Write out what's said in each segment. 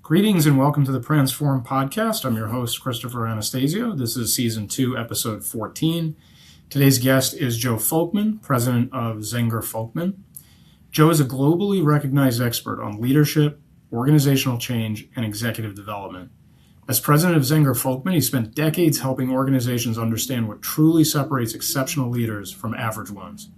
Greetings and welcome to the Transform Podcast. I'm your host, Christopher Anastasio. This is Season 2, Episode 14. Today's guest is Joe Folkman, president of Zenger Folkman. Joe is a globally recognized expert on leadership, organizational change, and executive development. As president of Zenger Folkman, he spent decades helping organizations understand what truly separates exceptional leaders from average ones.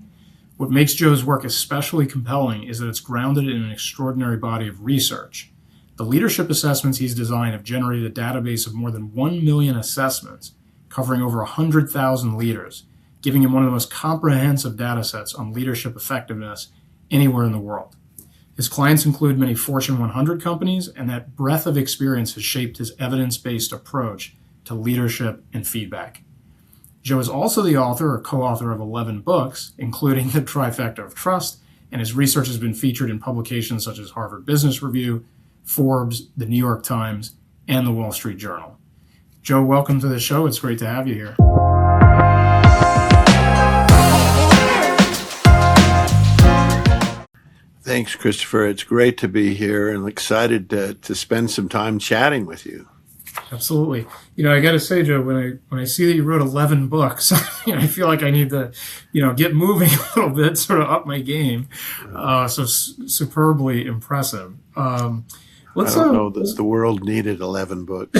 What makes Joe's work especially compelling is that it's grounded in an extraordinary body of research. The leadership assessments he's designed have generated a database of more than 1 million assessments, covering over 100,000 leaders, giving him one of the most comprehensive data sets on leadership effectiveness anywhere in the world. His clients include many Fortune 100 companies, and that breadth of experience has shaped his evidence-based approach to leadership and feedback. Joe is also the author or co-author of 11 books, including The Trifecta of Trust, and his research has been featured in publications such as Harvard Business Review, Forbes, the New York Times, and the Wall Street Journal. Joe, welcome to the show. It's great to have you here. Thanks, Christopher. It's great to be here and excited to spend some time chatting with you. Absolutely. I got to say, Joe, when I see that you wrote 11 books, I feel like I need to, get moving a little bit, sort of up my game. Superbly impressive. I don't know that the world needed 11 books.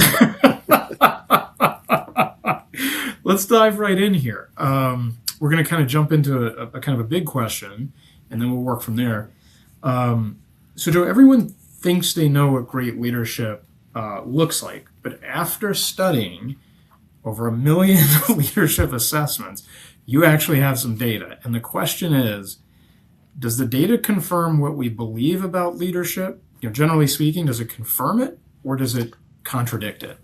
Let's dive right in here. We're going to kind of jump into a kind of a big question, and then we'll work from there. So, Joe, everyone thinks they know what great leadership looks like, but after studying over 1 million leadership assessments, you actually have some data. And the question is, does the data confirm what we believe about leadership? Generally speaking, does it confirm it or does it contradict it?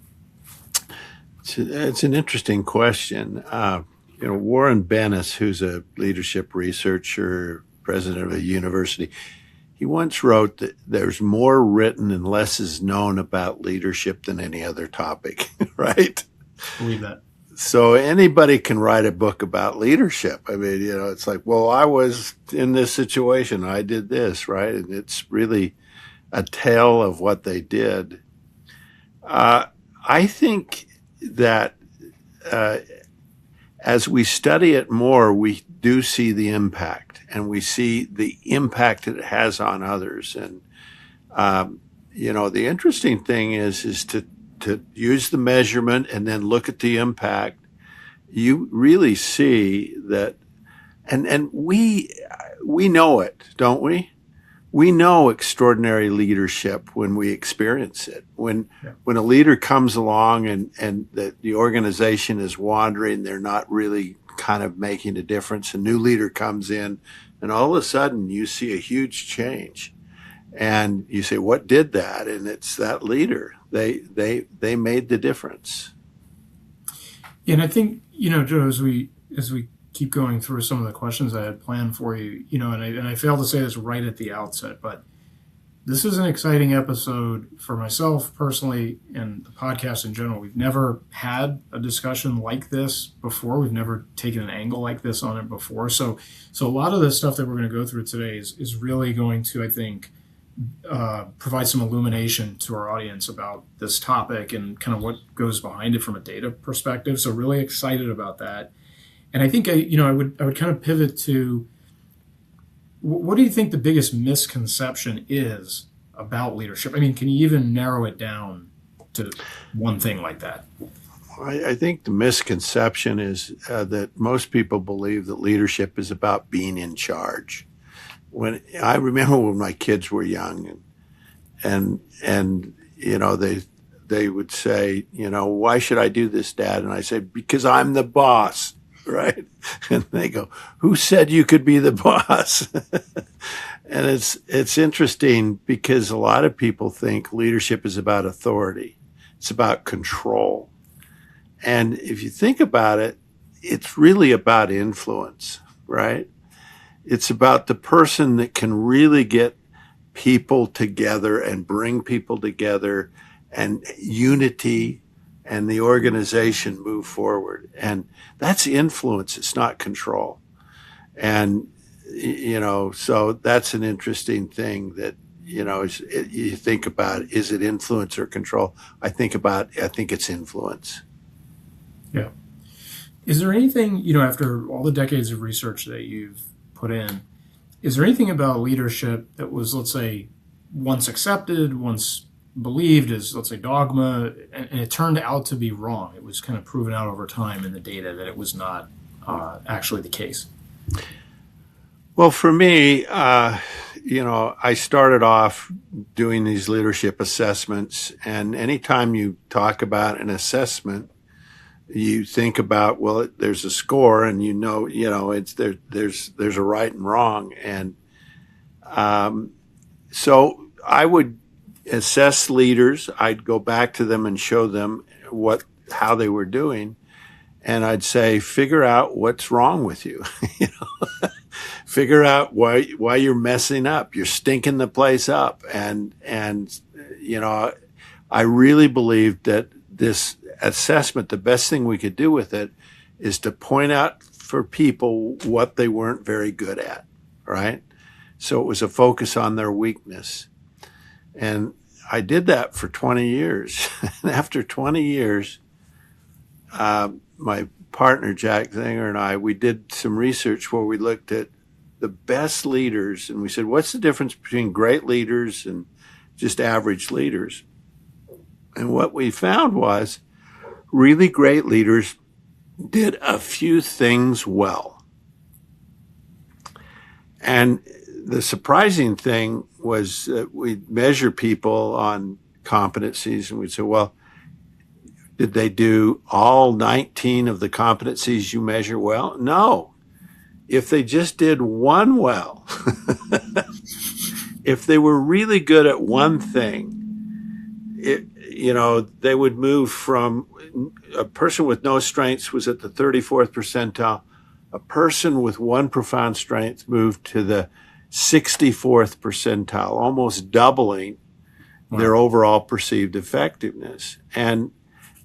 It's an interesting question. Warren Bennis, who's a leadership researcher, president of a university, he once wrote that there's more written and less is known about leadership than any other topic, right? I believe that. So anybody can write a book about leadership. I mean, it's like, well, I was in this situation, I did this, right? And it's really a tale of what they did. I think that as we study it more, we do see the impact, and we see the impact it has on others. And the interesting thing is to use the measurement and then look at the impact. You really see that, and we know it, don't we? We know extraordinary leadership when we experience it. When a leader comes along and the organization is wandering, they're not really kind of making a difference. A new leader comes in, and all of a sudden you see a huge change. And you say, what did that? And it's that leader. They made the difference. Yeah, and I think, Joe, as we keep going through some of the questions I had planned for you, and I failed to say this right at the outset, but this is an exciting episode for myself personally and the podcast in general. We've never had a discussion like this before. We've never taken an angle like this on it before. So a lot of the stuff that we're going to go through today is really going to, I think, provide some illumination to our audience about this topic and kind of what goes behind it from a data perspective. So really excited about that. And I think I would kind of pivot to, what do you think the biggest misconception is about leadership? I mean, can you even narrow it down to one thing like that? I think the misconception is that most people believe that leadership is about being in charge. When I remember when my kids were young, and they would say, why should I do this, Dad? And I said, because I'm the boss. Right. And they go, who said you could be the boss? And it's interesting because a lot of people think leadership is about authority. It's about control. And if you think about it, it's really about influence, right? It's about the person that can really get people together and bring people together and unity and the organization move forward. And that's influence. It's not control. And, so that's an interesting thing that, you think about, is it influence or control? I think it's influence. Yeah. Is there anything, after all the decades of research that you've put in, is there anything about leadership that was, let's say, once accepted, once believed as, let's say, dogma, and it turned out to be wrong? It was kind of proven out over time in the data that it was not actually the case. Well, for me, I started off doing these leadership assessments, and anytime you talk about an assessment, you think about, well, there's a score, and it's there's a right and wrong, and so I would assess leaders. I'd go back to them and show them how they were doing, and I'd say, figure out what's wrong with you. Figure out why you're messing up. You're stinking the place up, and I really believe that this assessment, the best thing we could do with it is to point out for people what they weren't very good at, right? So it was a focus on their weakness. And I did that for 20 years. And after 20 years, my partner, Jack Zenger, and we did some research where we looked at the best leaders, and we said, what's the difference between great leaders and just average leaders? And what we found was really great leaders did a few things well. And the surprising thing was that we'd measure people on competencies, and we'd say, well, did they do all 19 of the competencies you measure well? No. If they just did one well, if they were really good at one thing, they would move from a person with no strengths was at the 34th percentile. A person with one profound strength moved to the 64th percentile, almost doubling their overall perceived effectiveness. And,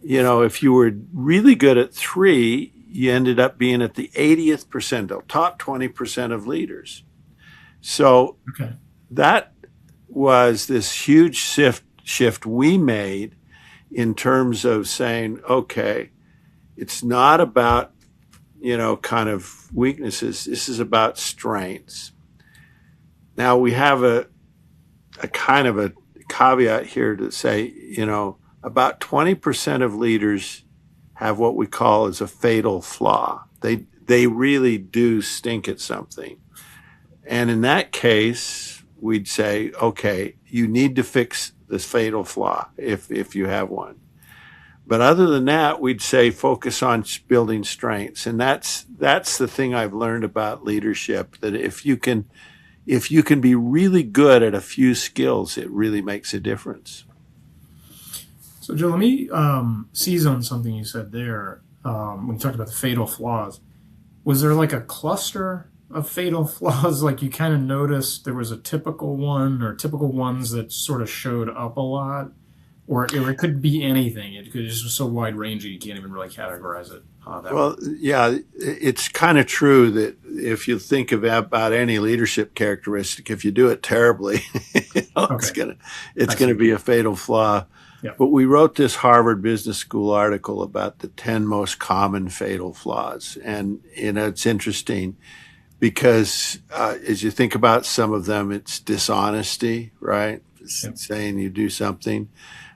if you were really good at three, you ended up being at the 80th percentile, top 20% of leaders. So that was this huge shift we made in terms of saying, okay, it's not about, kind of weaknesses. This is about strengths. Now we have a kind of a caveat here to say, about 20% of leaders have what we call as a fatal flaw. They really do stink at something. And in that case, we'd say, okay, you need to fix this fatal flaw if you have one. But other than that, we'd say focus on building strengths. And that's the thing I've learned about leadership, that if you can be really good at a few skills, it really makes a difference. So, Joe, let me seize on something you said there when you talked about the fatal flaws. Was there like a cluster of fatal flaws? Like you kind of noticed there was a typical one or typical ones that sort of showed up a lot? Or it could be anything. It could just be so wide-ranging you can't even really categorize it that way. Yeah, it's kind of true that if you think about any leadership characteristic, if you do it terribly, it's gonna be a fatal flaw. Yeah. But we wrote this Harvard Business School article about the 10 most common fatal flaws. And, it's interesting because as you think about some of them, it's dishonesty, right? Saying you do something.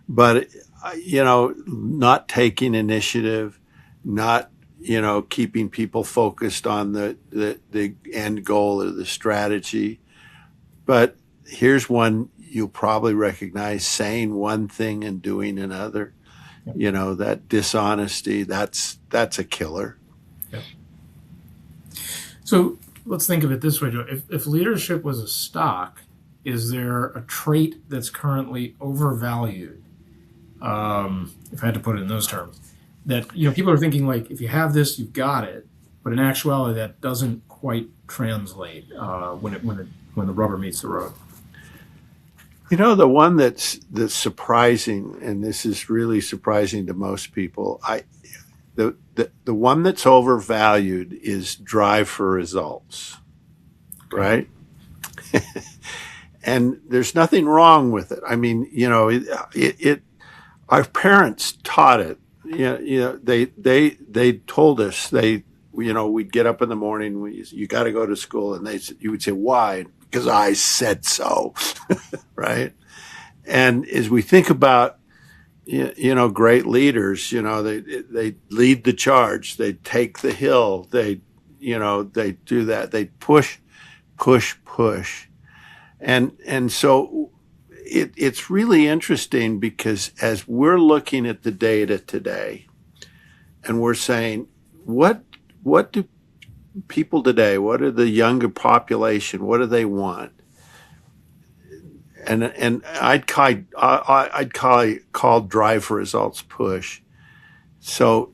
But, not taking initiative, not, keeping people focused on the end goal or the strategy. But here's one you'll probably recognize: saying one thing and doing another. Yep. That dishonesty, that's a killer. Yep. So let's think of it this way, Joe. If leadership was a stock, is there a trait that's currently overvalued? If I had to put it in those terms, that people are thinking like, if you have this, you've got it, but in actuality, that doesn't quite translate when the rubber meets the road. The one that's surprising, and this is really surprising to most people, the one that's overvalued is drive for results, right? and there's nothing wrong with it. I mean, our parents taught it. They told us, we'd get up in the morning, you got to go to school, and you would say, why? Because I said so. Right. And as we think about, great leaders, they lead the charge, they take the hill, they do that, they push, push, push. And so it's really interesting, because as we're looking at the data today and we're saying, what do people today, what are the younger population, what do they want? And I'd call drive for results push. So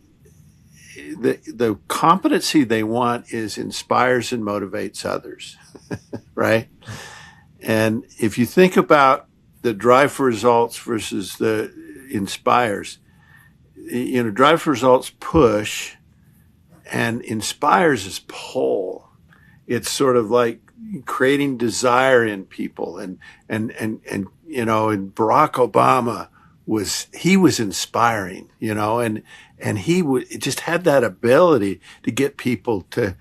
the competency they want is inspires and motivates others, right? And if you think about the drive for results versus the inspires, drive for results push, and inspires is pull. It's sort of like creating desire in people, and and Barack Obama was inspiring, and he just had that ability to get people to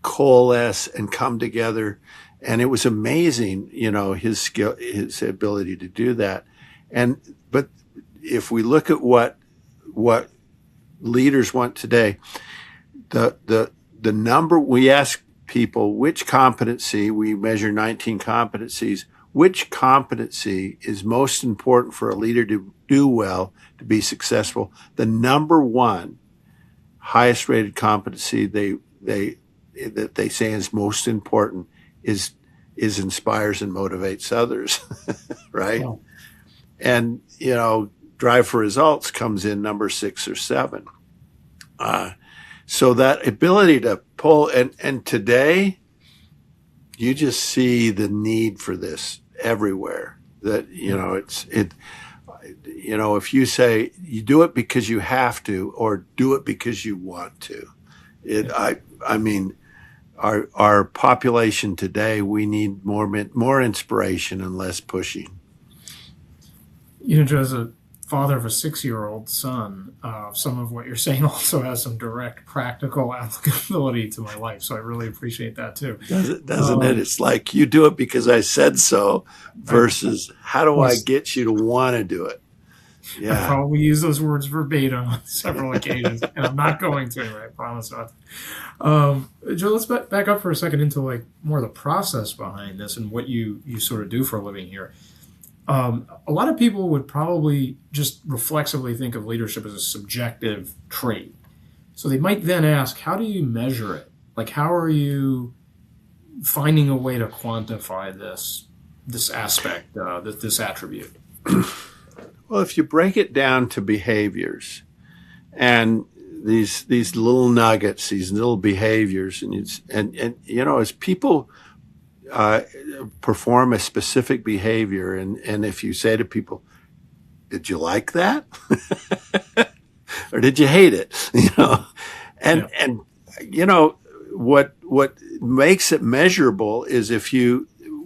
coalesce and come together. And it was amazing, his skill, his ability to do that. But if we look at what leaders want today, the number, we ask people which competency, we measure 19 competencies, which competency is most important for a leader to do well, to be successful. The number one highest rated competency that they say is most important is inspires and motivates others, right? Wow. And, drive for results comes in number 6 or 7. So that ability to pull, and today you just see the need for this everywhere. That, if you say you do it because you have to, or do it because you want to, I mean, our population today, we need more inspiration and less pushing. As a father of a 6-year-old son, some of what you're saying also has some direct practical applicability to my life. So I really appreciate that too. Doesn't it? It's like, you do it because I said so versus how do I get you to want to do it? Yeah. I probably use those words verbatim on several occasions, and I'm not going to anyway, I promise not. Joe, let's back up for a second into more the process behind this and what you sort of do for a living here. A lot of people would probably just reflexively think of leadership as a subjective trait. So they might then ask, how do you measure it? How are you finding a way to quantify this aspect, this attribute? Well, if you break it down to behaviors and these little nuggets, these little behaviors, and as people perform a specific behavior, and if you say to people, did you like that? Or did you hate it? And what makes it measurable is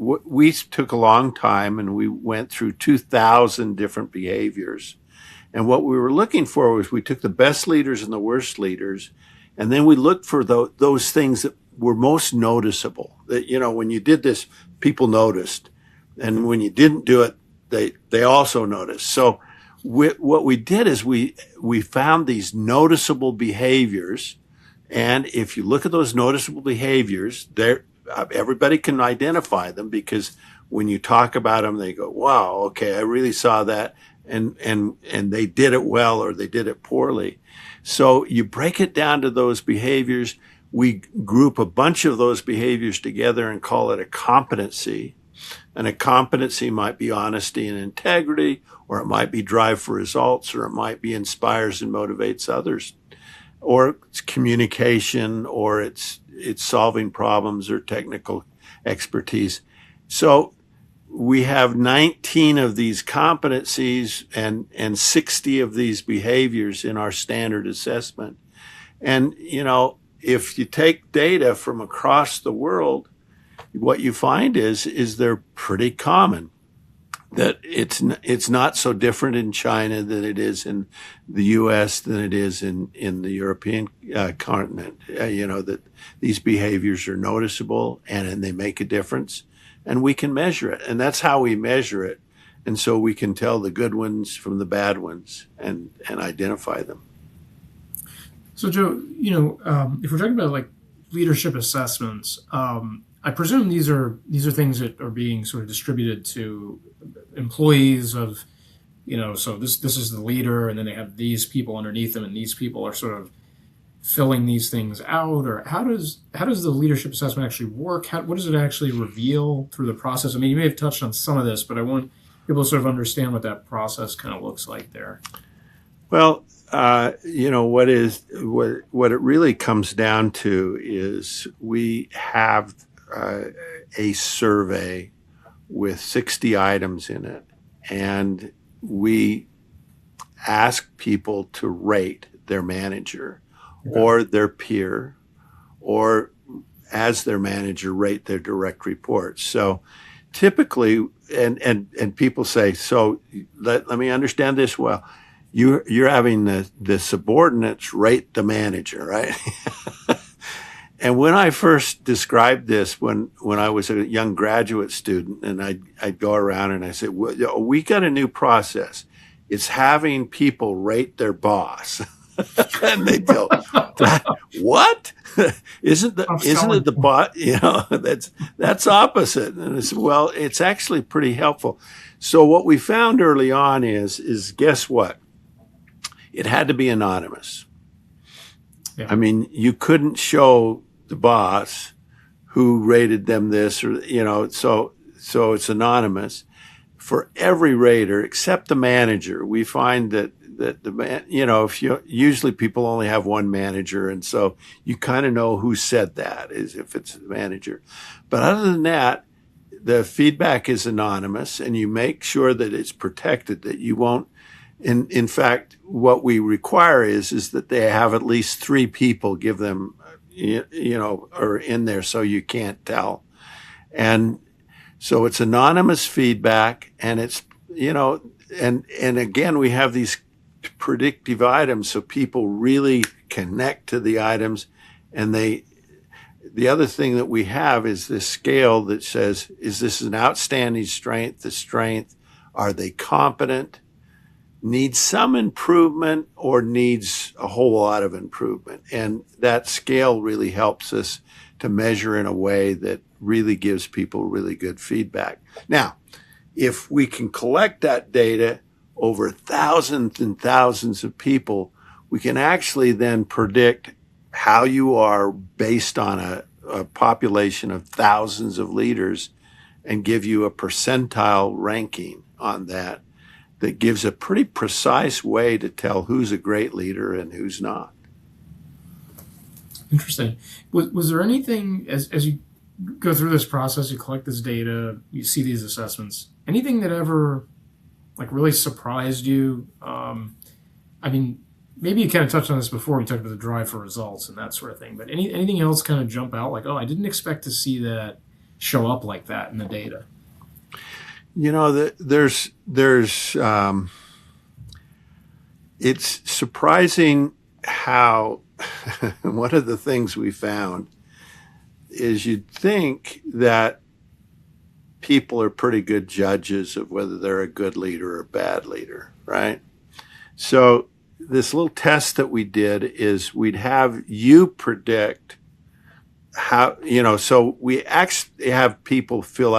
we took a long time and we went through 2,000 different behaviors. And what we were looking for was, we took the best leaders and the worst leaders, and then we looked for those things that were most noticeable. That, when you did this, people noticed. And when you didn't do it, they also noticed. So what we did is we found these noticeable behaviors. And if you look at those noticeable behaviors, everybody can identify them, because when you talk about them, they go, wow, okay, I really saw that. And they did it well, or they did it poorly. So you break it down to those behaviors. We group a bunch of those behaviors together and call it a competency. And a competency might be honesty and integrity, or it might be drive for results, or it might be inspires and motivates others, or it's communication, or it's solving problems, or technical expertise. So we have 19 of these competencies and 60 of these behaviors in our standard assessment. And, if you take data from across the world, what you find is they're pretty common. That it's not so different in China than it is in the U.S. than it is in the European continent. That these behaviors are noticeable and they make a difference, and we can measure it, and that's how we measure it, and so we can tell the good ones from the bad ones and identify them. So, Joe, if we're talking about like leadership assessments, I presume these are things that are being sort of distributed to employees of, so this is the leader, and then they have these people underneath them, and these people are sort of filling these things out. Or how does the leadership assessment actually work? What does it actually reveal through the process? I mean, you may have touched on some of this, but I want people to sort of understand what that process kind of looks like there. Well, what it really comes down to is we have a survey with 60 items in it, and we ask people to rate their manager or their peer, or as their manager, rate their direct reports. So typically, and people say, so let me understand this well. You're having the subordinates rate the manager, right? And when I first described this, when I was a young graduate student, and I'd go around and I said, well, we got a new process. It's having people rate their boss. And they'd go, what? Isn't it the boss? That's opposite. And I said, well, it's actually pretty helpful. So what we found early on is guess what? It had to be anonymous. Yeah. I mean, you couldn't show the boss who rated them this, or so it's anonymous for every rater except the manager. We find that the man, usually people only have one manager, and so you kind of know who said that is if it's the manager. But other than that, the feedback is anonymous, and you make sure that it's protected, that you won't. In fact, what we require is that they have at least 3 people give them, are in there, so you can't tell. And so it's anonymous feedback, and it's, and again, we have these predictive items, so people really connect to the items. And the other thing that we have is this scale that says, is this an outstanding strength, the strength? Are they competent? Needs some improvement, or needs a whole lot of improvement? And that scale really helps us to measure in a way that really gives people really good feedback. Now, if we can collect that data over thousands and thousands of people, we can actually then predict how you are based on a population of thousands of leaders and give you a percentile ranking on that gives a pretty precise way to tell who's a great leader and who's not. Interesting. Was there anything, as you go through this process, you collect this data, you see these assessments, anything that ever really surprised you? I mean, maybe you kind of touched on this before. We talked about the drive for results and that sort of thing, but anything else kind of jump out like, oh, I didn't expect to see that show up like that in the data? There's it's surprising how one of the things we found is you'd think that people are pretty good judges of whether they're a good leader or a bad leader, right? So this little test that we did is we'd have you predict how, so we actually have people fill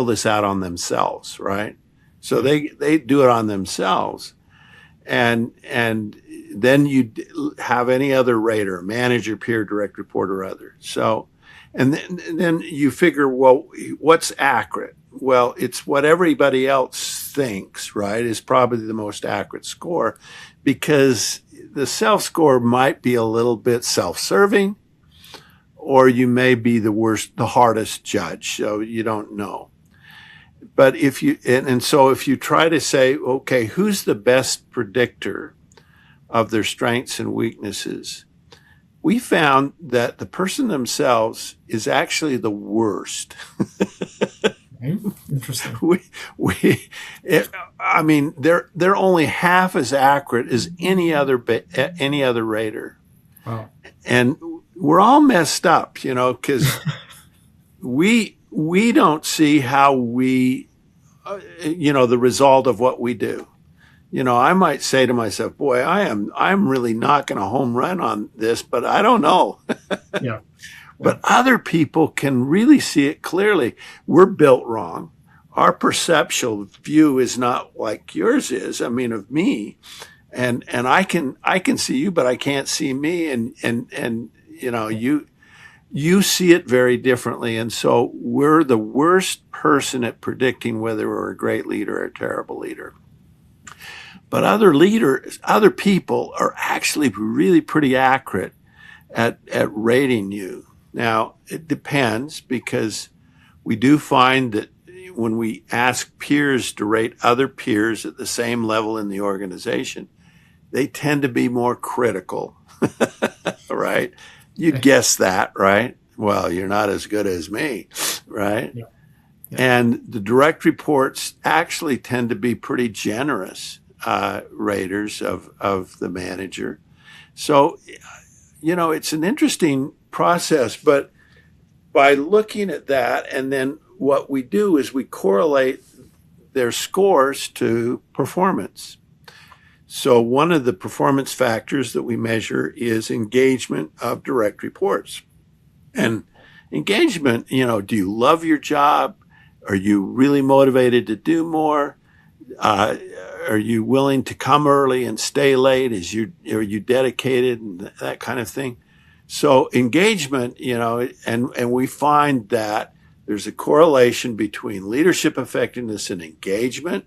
this out on themselves, right? So they do it on themselves. And then you have any other rater, manager, peer, direct report, or other. So, and then you figure, well, what's accurate? Well, it's what everybody else thinks, right, is probably the most accurate score, because the self-score might be a little bit self-serving, or you may be the hardest judge, so you don't know. But so if you try to say, okay, who's the best predictor of their strengths and weaknesses, we found that the person themselves is actually the worst. Okay. Interesting. I mean, they're only half as accurate as any other rater, Wow. and we're all messed up, because we don't see how we, the result of what we do. I might say to myself, boy, I'm really knocking a home run on this, but I don't know. Yeah. But other people can really see it clearly. We're built wrong. Our perceptual view is not like yours is. I mean, of me, and I can see you, but I can't see me. And you see it very differently. And so we're the worst person at predicting whether we're a great leader or a terrible leader. But other people are actually really pretty accurate at rating you. Now, it depends, because we do find that when we ask peers to rate other peers at the same level in the organization, they tend to be more critical, right? You'd guess that, right? Well, you're not as good as me, right? Yeah. Yeah. And the direct reports actually tend to be pretty generous raters of the manager. So, it's an interesting process, but by looking at that, and then what we do is we correlate their scores to performance. So one of the performance factors that we measure is engagement of direct reports. And engagement, do you love your job? Are you really motivated to do more? Are you willing to come early and stay late? Are you dedicated and that kind of thing? So engagement, and we find that there's a correlation between leadership effectiveness and engagement.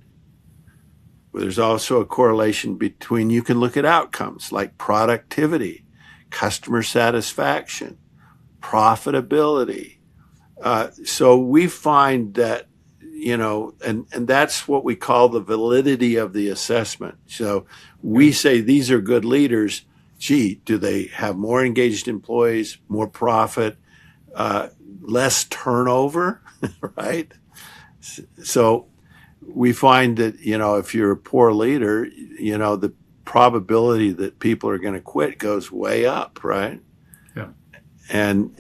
There's also a correlation between, you can look at outcomes like productivity, customer satisfaction, profitability. So we find that, and that's what we call the validity of the assessment. So we say these are good leaders. Gee, do they have more engaged employees, more profit, less turnover, right? So we find that, if you're a poor leader, the probability that people are going to quit goes way up, right? Yeah. And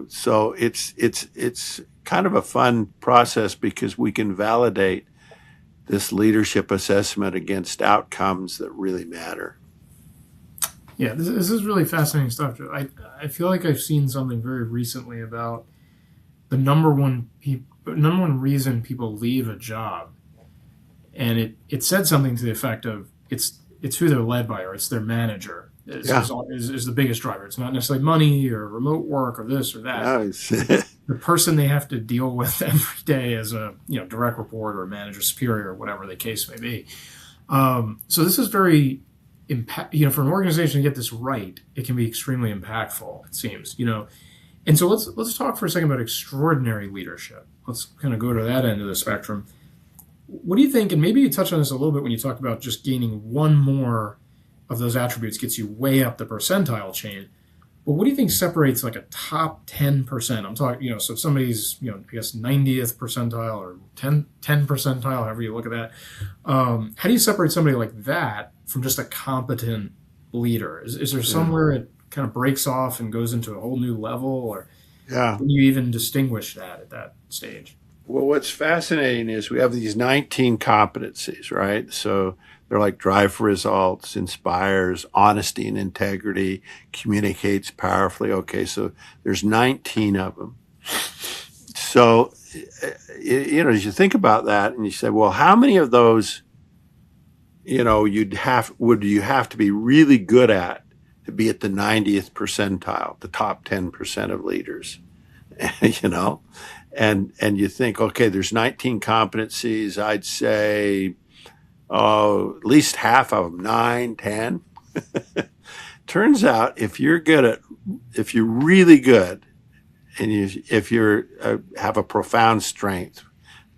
so it's kind of a fun process, because we can validate this leadership assessment against outcomes that really matter. Yeah, this is really fascinating stuff. I feel like I've seen something very recently about the number one reason people leave a job, and it said something to the effect of it's who they're led by, or it's their manager is the biggest driver. It's not necessarily money or remote work or this or that. No, the person they have to deal with every day as a direct report or a manager superior or whatever the case may be. So this is very for an organization to get this right, it can be extremely impactful, it seems, And so let's talk for a second about extraordinary leadership. Let's kind of go to that end of the spectrum. What do you think, and maybe you touched on this a little bit when you talked about just gaining one more of those attributes gets you way up the percentile chain. But what do you think separates like a top 10%? I'm talking, so if somebody's, I guess 90th percentile or 10 percentile, however you look at that. How do you separate somebody like that from just a competent leader? Is there somewhere it kind of breaks off and goes into a whole new level, or can you even distinguish that at that stage? Well, what's fascinating is we have these 19 competencies, right? So they're like drive for results, inspires, honesty and integrity, communicates powerfully. Okay, so there's 19 of them. So, as you think about that and you say, well, how many of those, would you have to be really good at to be at the 90th percentile, the top 10% of leaders, And you think, okay, there's 19 competencies. I'd say, at least half of them, 9, 10. Turns out, if you're really good, and if you have a profound strength,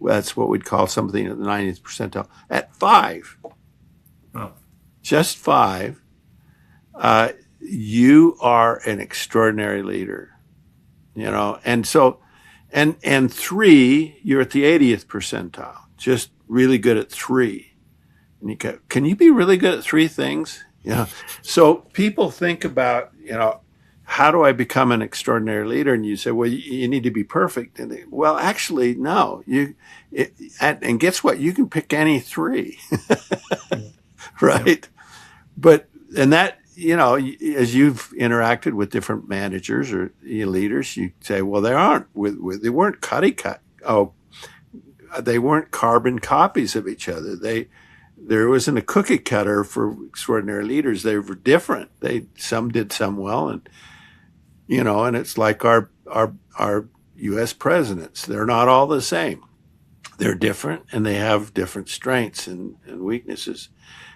that's what we'd call something at the 90th percentile. At 5, just 5, you are an extraordinary leader, and so, and three, you're at the 80th percentile, just really good at three. And you go, can you be really good at three things? So people think about, how do I become an extraordinary leader? And you say, well, you need to be perfect. And well, actually, no. And guess what? You can pick any three, right? Yep. But and that, as you've interacted with different managers or leaders, you say, well, they aren't. They weren't cut. Oh, they weren't carbon copies of each other. There wasn't a cookie cutter for extraordinary leaders. They were different. Some did some well, and and it's like our U.S. presidents. They're not all the same. They're different, and they have different strengths and weaknesses.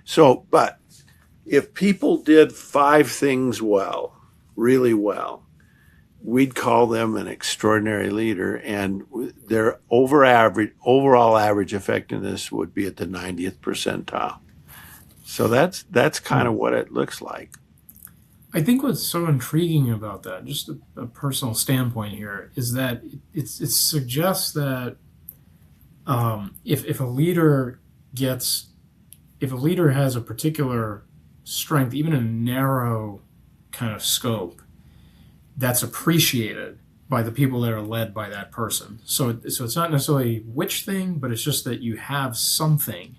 So, but if people did 5 things well, really well, we'd call them an extraordinary leader, and their overall average effectiveness would be at the 90th percentile. So that's kind of what it looks like. I think what's so intriguing about that, just a personal standpoint here, is that it suggests that if a leader has a particular strength, even a narrow kind of scope, that's appreciated by the people that are led by that person. So it's not necessarily which thing, but it's just that you have something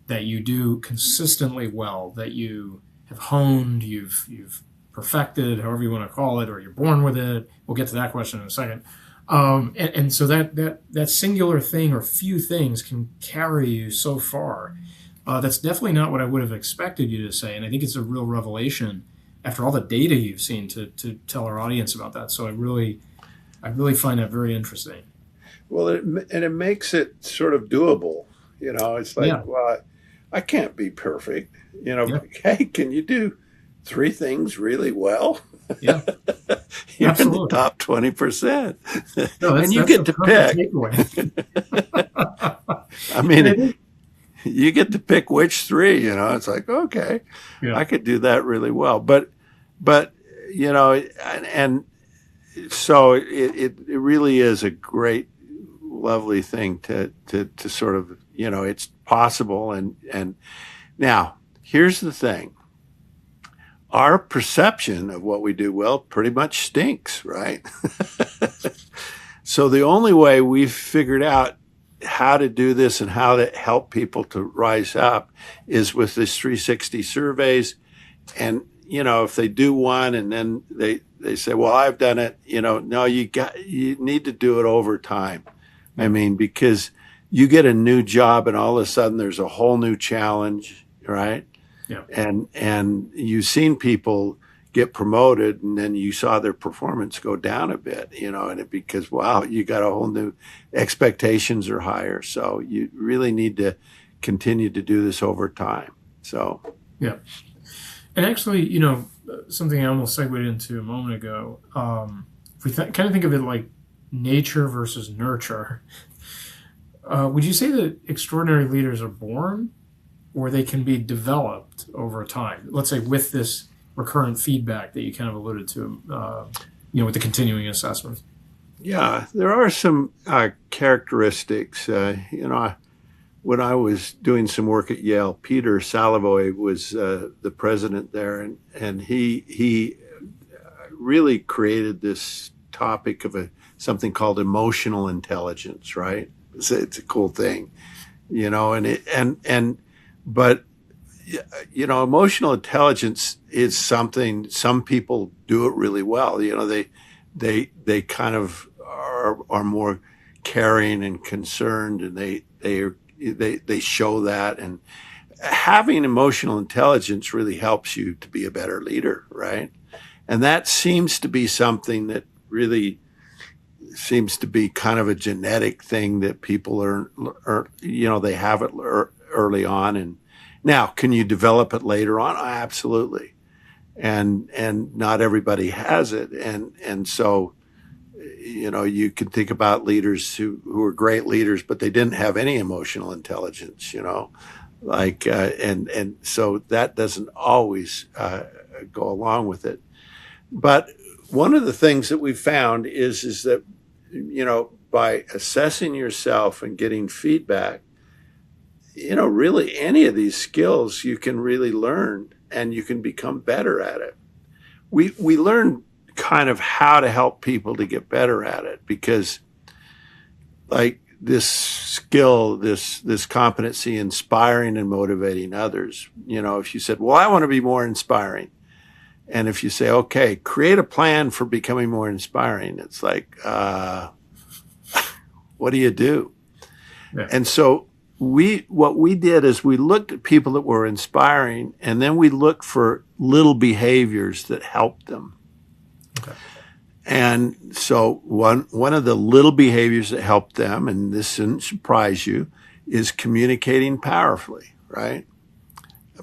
that you do consistently well, that you have honed, you've perfected, however you want to call it, or you're born with it. We'll get to that question in a second. And so that singular thing or few things can carry you so far. That's definitely not what I would have expected you to say, and I think it's a real revelation after all the data you've seen to tell our audience about that. So I really find that very interesting. Well, it makes it sort of doable. It's like, well, I can't be perfect. Hey, can you do 3 things really well? Yeah, You're absolutely. in the top 20%. No, and you get to pick. I mean, you get to pick which 3. It's like, okay, I could do that really well. But and so it really is a great, lovely thing to sort of, it's possible. And now here's the thing. Our perception of what we do well pretty much stinks, right? So the only way we've figured out how to do this and how to help people to rise up is with this 360 surveys. And, if they do one and then they say, well, I've done it, no, you need to do it over time. I mean, because you get a new job and all of a sudden there's a whole new challenge, right? Yeah. And you've seen people get promoted and then you saw their performance go down a bit, and because, wow, you got a whole new, expectations are higher. So you really need to continue to do this over time. So, yeah. And actually, something I almost segued into a moment ago, if we kind of think of it like nature versus nurture, would you say that extraordinary leaders are born or they can be developed over time? Let's say with this recurrent feedback that you kind of alluded to, with the continuing assessment. Yeah, there are some characteristics. When I was doing some work at Yale, Peter Salivoy was the president there, and he really created this topic of something called emotional intelligence. Right? It's a cool thing, but emotional intelligence is something some people do it really well. They kind of are more caring and concerned, and they show that. And having emotional intelligence really helps you to be a better leader, right? And that seems to be something that really seems to be kind of a genetic thing that people they have it early on. And now, can you develop it later on? Absolutely. And not everybody has it. And so, you can think about leaders who are great leaders, but they didn't have any emotional intelligence, and so that doesn't always go along with it. But one of the things that we've found is that, by assessing yourself and getting feedback, really any of these skills you can really learn and you can become better at it. We learn kind of how to help people to get better at it, because like this skill, this competency, inspiring and motivating others. If you said, well, I want to be more inspiring. And if you say, okay, create a plan for becoming more inspiring, it's like, what do you do? Yeah. And so what we did is we looked at people that were inspiring, and then we looked for little behaviors that helped them. Okay. And so one of the little behaviors that helped them, and this shouldn't surprise you, is communicating powerfully, right?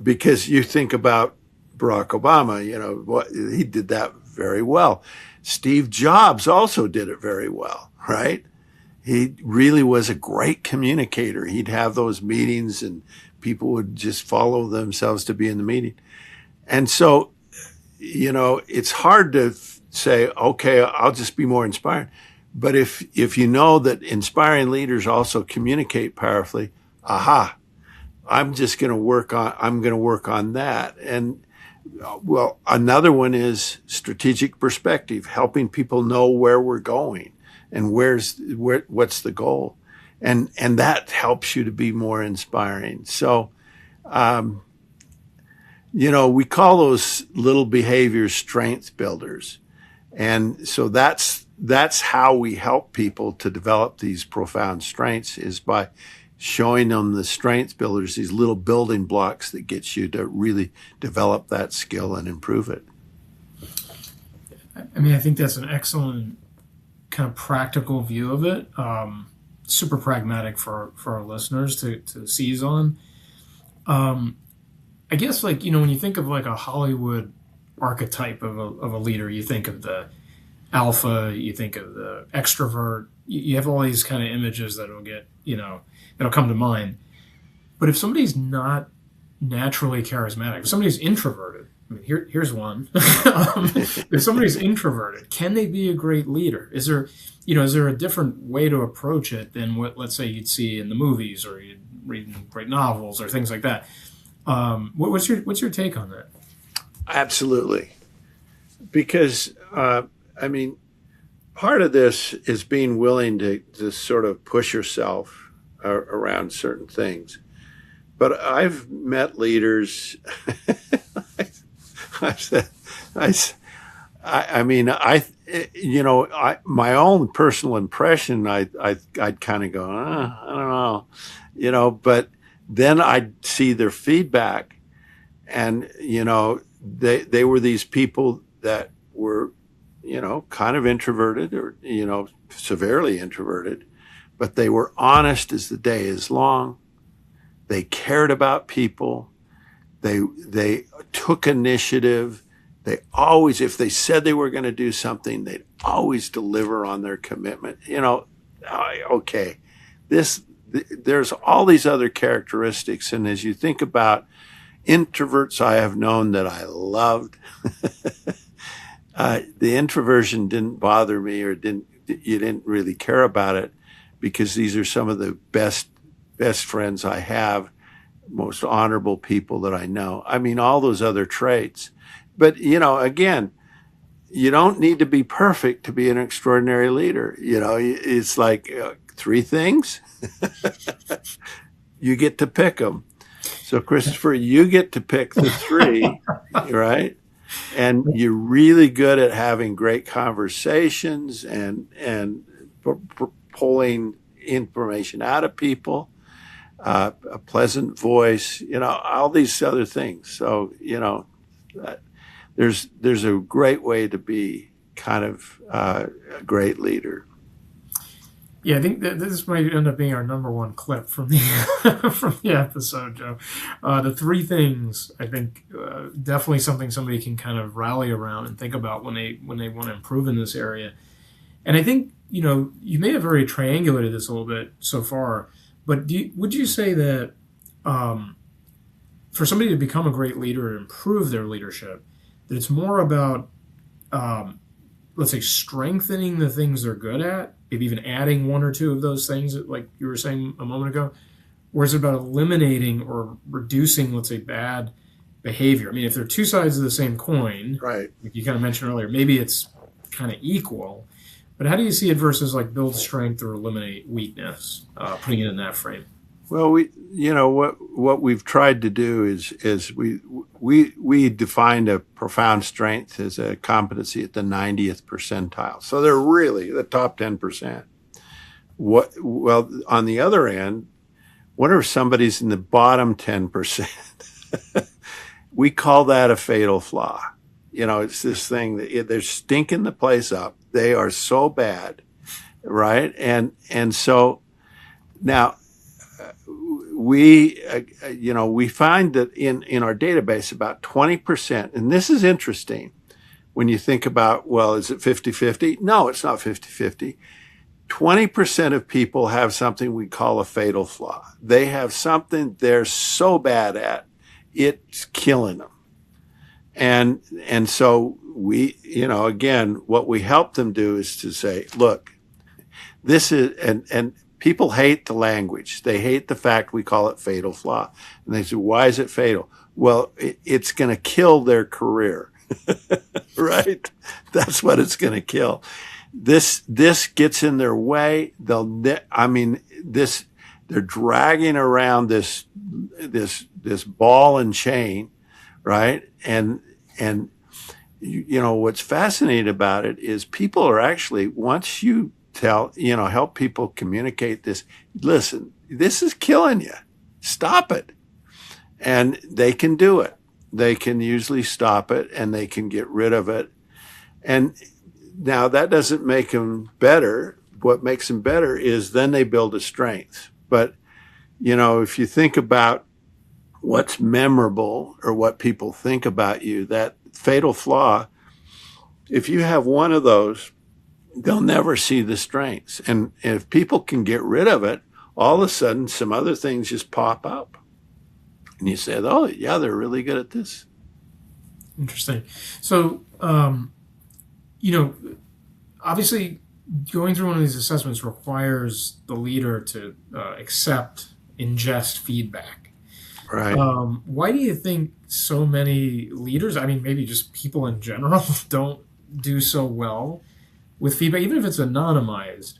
Because you think about Barack Obama, he did that very well. Steve Jobs also did it very well, right? He really was a great communicator. He'd have those meetings and people would just follow themselves to be in the meeting. And so, it's hard to say, okay, I'll just be more inspiring. But if you know that inspiring leaders also communicate powerfully, I'm going to work on that. And well, another one is strategic perspective, helping people know where we're going and what's the goal. And that helps you to be more inspiring. So, we call those little behaviors strength builders. And so that's how we help people to develop these profound strengths, is by showing them the strength builders, these little building blocks that get you to really develop that skill and improve it. I mean, I think that's an excellent kind of practical view of it. Super pragmatic for our listeners to seize on. I guess, when you think of like a Hollywood archetype of a leader, you think of the alpha, you think of the extrovert, you have all these kind of images that'll come to mind. But if somebody's not naturally charismatic, if somebody's introverted, I mean, here's one. If somebody's introverted, can they be a great leader? Is there a different way to approach it than what, let's say, you'd see in the movies or you'd read in great novels or things like that? What's your take on that? Absolutely. Because, part of this is being willing to sort of push yourself around certain things. But I've met leaders. My own personal impression, I'd kind of go, I don't know, but then I'd see their feedback, and they were these people that were, kind of introverted or severely introverted, but they were honest as the day is long. They cared about people. They took initiative. They always, if they said they were going to do something, they'd always deliver on their commitment. Okay, there's all these other characteristics. And as you think about introverts, I have known that I loved. The introversion didn't bother me, or you didn't really care about it, because these are some of the best friends I have, most honorable people that I know. I mean, all those other traits. But, again, you don't need to be perfect to be an extraordinary leader. It's like 3 things. You get to pick them. So, Christopher, you get to pick the 3, right? And you're really good at having great conversations and pulling information out of people, a pleasant voice, all these other things. So, there's a great way to be kind of a great leader. Yeah, I think that this might end up being our number 1 clip from the from the episode, Joe. The 3 things, I think, definitely something somebody can kind of rally around and think about when they want to improve in this area. And I think, you may have already triangulated this a little bit so far, but would you say that for somebody to become a great leader and improve their leadership, that it's more about, let's say, strengthening the things they're good at, maybe even adding one or two of those things, like you were saying a moment ago, or is it about eliminating or reducing, let's say, bad behavior? I mean, if they're two sides of the same coin, Right. like you kind of mentioned earlier, maybe it's kind of equal. But how do you see it versus like build strength or eliminate weakness, putting it in that frame? Well, what we've tried to do is we defined a profound strength as a competency at the 90th percentile. So they're really the top 10%. Well, on the other end, what are somebody's in the bottom 10%? We call that a fatal flaw. It's this thing that they're stinking the place up. They are so bad, right? And so now we find that in our database about 20%, and this is interesting when you think about, well, is it 50-50? No, it's not 50-50. 20% of people have something we call a fatal flaw. They have something they're so bad at, it's killing them. And so we, again, what we help them do is to say, look, this is, and people hate the language. They hate the fact we call it fatal flaw. And they say, why is it fatal? Well, it's going to kill their career, right? That's what it's going to kill. This gets in their way. They're dragging around this ball and chain, right? And what's fascinating about it is people are actually, once you help people communicate this, listen, this is killing you. Stop it. And they can do it. They can usually stop it and they can get rid of it. And now that doesn't make them better. What makes them better is then they build a strength. But, if you think about what's memorable or what people think about you, that fatal flaw, if you have one of those, they'll never see the strengths. And if people can get rid of it, all of a sudden some other things just pop up. And you say, oh, yeah, they're really good at this. Interesting. So, obviously going through one of these assessments requires the leader to ingest feedback. Right. Why do you think so many leaders, I mean, maybe just people in general, don't do so well with feedback, even if it's anonymized?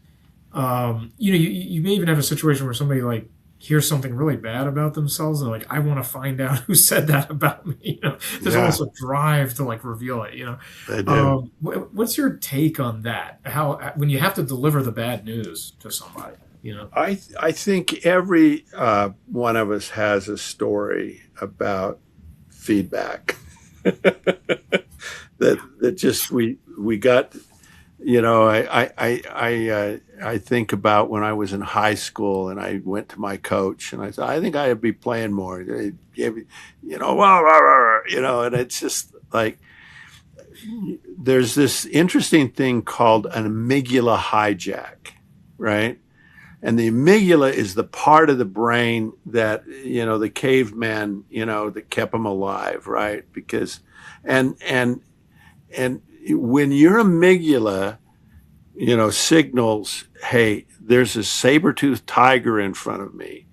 You may even have a situation where somebody like hears something really bad about themselves and they're like, I want to find out who said that about me. There's almost a drive to like reveal it. They do. What's your take on that? How when you have to deliver the bad news to somebody? I think every one of us has a story about feedback that just we got. I think about when I was in high school and I went to my coach and I said, I think I'd be playing more. They gave me, and it's just like, there's this interesting thing called an amygdala hijack, right? And the amygdala is the part of the brain that, the caveman, that kept them alive, right? Because, and when your amygdala, signals, hey, there's a saber-toothed tiger in front of me.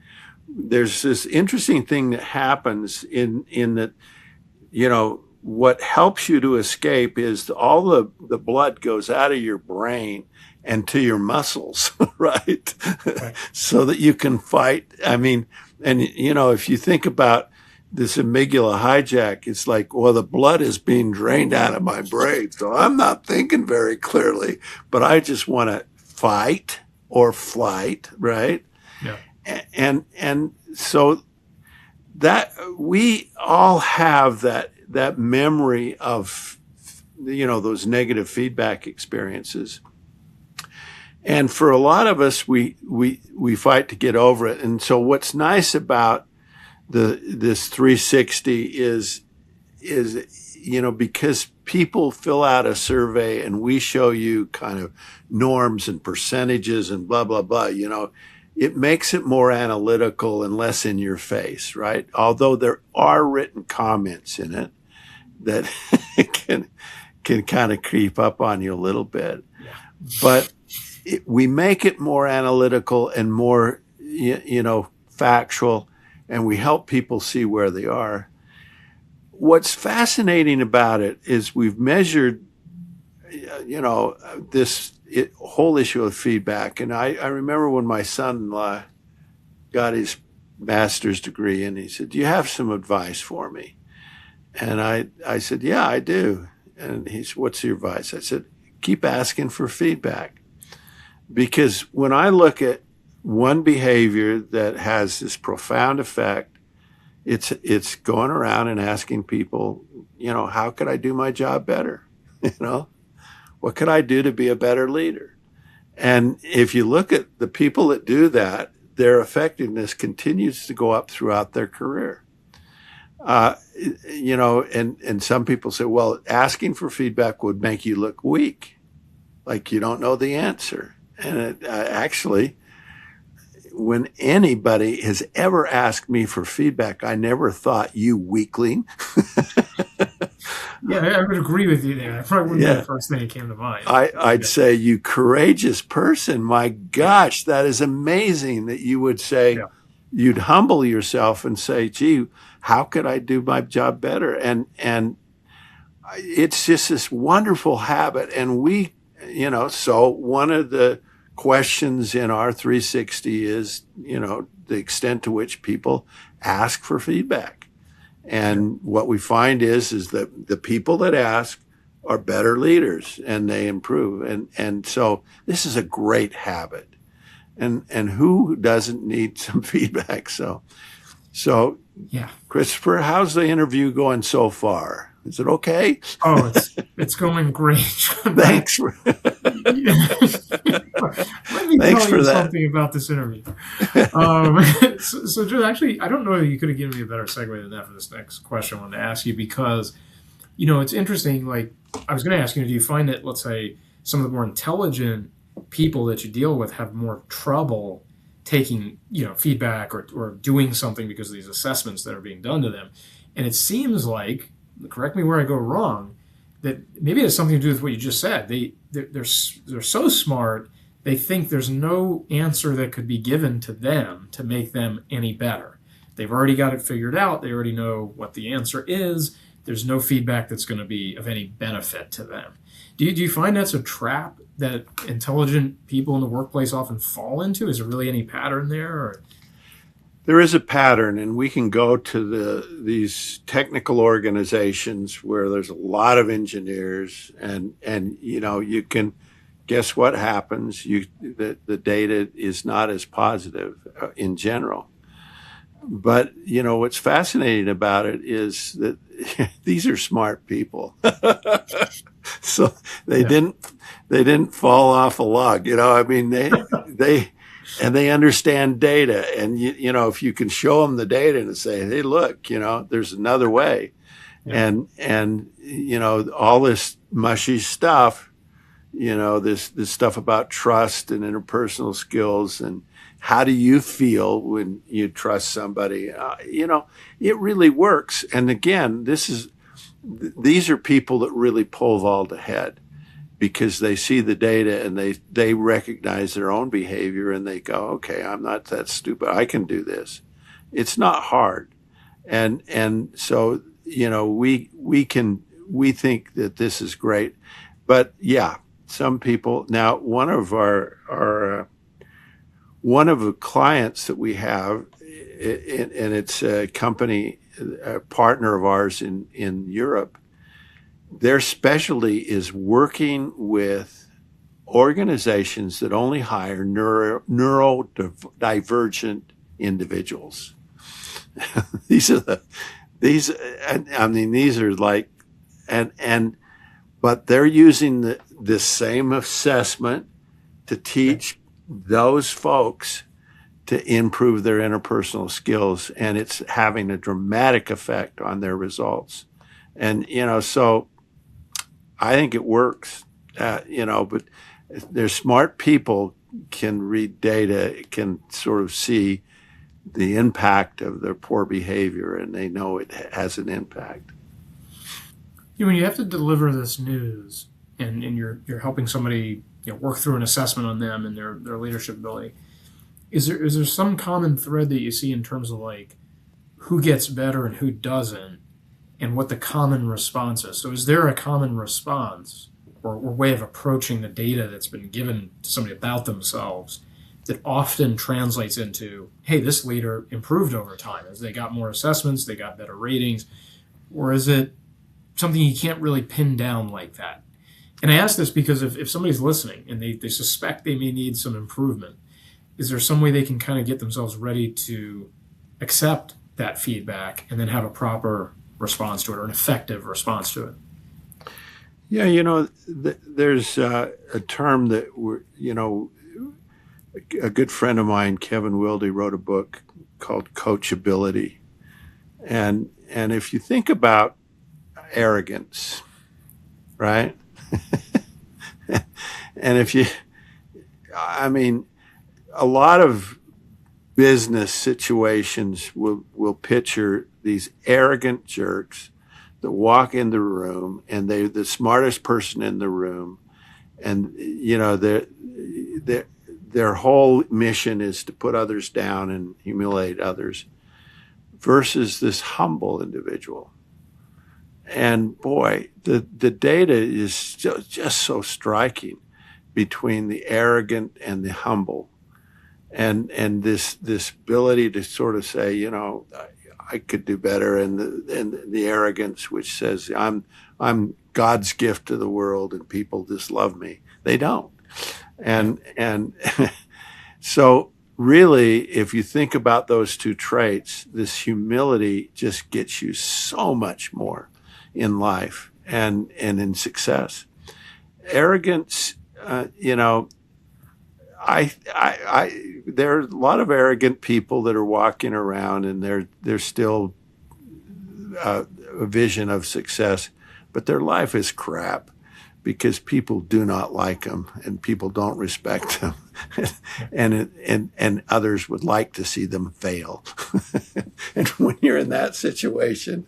There's this interesting thing that happens in that, what helps you to escape is all the blood goes out of your brain and to your muscles, right? So that you can fight. I mean, and, if you think about this amygdala hijack, it's like, well, the blood is being drained out of my brain. So I'm not thinking very clearly, but I just want to fight or flight, right? Yeah. And so that we all have that memory of, those negative feedback experiences. And for a lot of us, we fight to get over it. And so what's nice about this 360 is because people fill out a survey and we show you kind of norms and percentages and blah, blah, blah, it makes it more analytical and less in your face, right? Although there are written comments in it that can kind of creep up on you a little bit. But we make it more analytical and more, factual, and we help people see where they are. What's fascinating about it is we've measured, this whole issue of feedback. And I remember when my son-in-law got his master's degree, and he said, "Do you have some advice for me?" And I said, "Yeah, I do." And he said, "What's your advice?" I said, "Keep asking for feedback." Because when I look at one behavior that has this profound effect, it's going around and asking people, how could I do my job better? What could I do to be a better leader? And if you look at the people that do that, their effectiveness continues to go up throughout their career. And some people say, well, asking for feedback would make you look weak, like you don't know the answer. And actually, when anybody has ever asked me for feedback, I never thought, "You weakling." Yeah, I would agree with you there. That probably wouldn't be the first thing that came to mind. I'd say, "You courageous person. My gosh, that is amazing that you would say," you'd humble yourself and say, "Gee, how could I do my job better?" And it's just this wonderful habit. And we, so one of the questions in our 360 is, the extent to which people ask for feedback. And what we find is that the people that ask are better leaders and they improve. And so this is a great habit. And who doesn't need some feedback? So yeah, Christopher, how's the interview going so far? Is it okay? Oh, it's going great. Thanks for Let me Thanks tell for you that. something about this interview. So Joe, actually, I don't know if you could have given me a better segue than that for this next question I wanted to ask you, because, it's interesting. Like, I was going to ask you, do you find that, let's say, some of the more intelligent people that you deal with have more trouble taking, feedback or doing something because of these assessments that are being done to them? And it seems like, correct me where I go wrong, that maybe it has something to do with what you just said. They're so smart, they think there's no answer that could be given to them to make them any better. They've already got it figured out. They already know what the answer is. There's no feedback that's going to be of any benefit to them. Do you find that's a trap that intelligent people in the workplace often fall into? Is there really any pattern there? Or? There is a pattern, and we can go to these technical organizations where there's a lot of engineers, and you can guess what happens. The data is not as positive in general. But what's fascinating about it is that these are smart people, so they didn't fall off a log. They understand data, and if you can show them the data and say, "Hey, look, there's another way," and all this mushy stuff, this stuff about trust and interpersonal skills and how do you feel when you trust somebody, it really works. And again, these are people that really pull vault ahead, because they see the data and they recognize their own behavior and they go, "Okay, I'm not that stupid. I can do this." It's not hard. And so, we think that this is great. But yeah, some people. Now, one of the clients that we have, and it's a company, a partner of ours in Europe, their specialty is working with organizations that only hire neurodivergent individuals. These are like, but they're using this same assessment to teach those folks to improve their interpersonal skills, and it's having a dramatic effect on their results. And so I think it works, but they're smart people, can read data, can sort of see the impact of their poor behavior, and they know it has an impact. When you have to deliver this news and you're helping somebody work through an assessment on them and their leadership ability, is there some common thread that you see in terms of like who gets better and who doesn't, and what the common response is? So is there a common response or way of approaching the data that's been given to somebody about themselves that often translates into, hey, this leader improved over time as they got more assessments, they got better ratings? Or is it something you can't really pin down like that? And I ask this because if somebody's listening and they suspect they may need some improvement, is there some way they can kind of get themselves ready to accept that feedback and then have a proper response to it, or an effective response to it? Yeah, there's a term that a good friend of mine, Kevin Wilde, wrote a book called Coachability. And if you think about arrogance, right? And a lot of business situations will picture these arrogant jerks that walk in the room and they're the smartest person in the room, and their whole mission is to put others down and humiliate others, versus this humble individual. And boy, the data is just so striking between the arrogant and the humble, and this ability to sort of say, I could do better, and the arrogance which says I'm God's gift to the world and people just love me. They don't. And so really, if you think about those two traits, this humility just gets you so much more in life and in success. Arrogance, there are a lot of arrogant people that are walking around and they're still a vision of success, but their life is crap because people do not like them and people don't respect them, and others would like to see them fail. And when you're in that situation,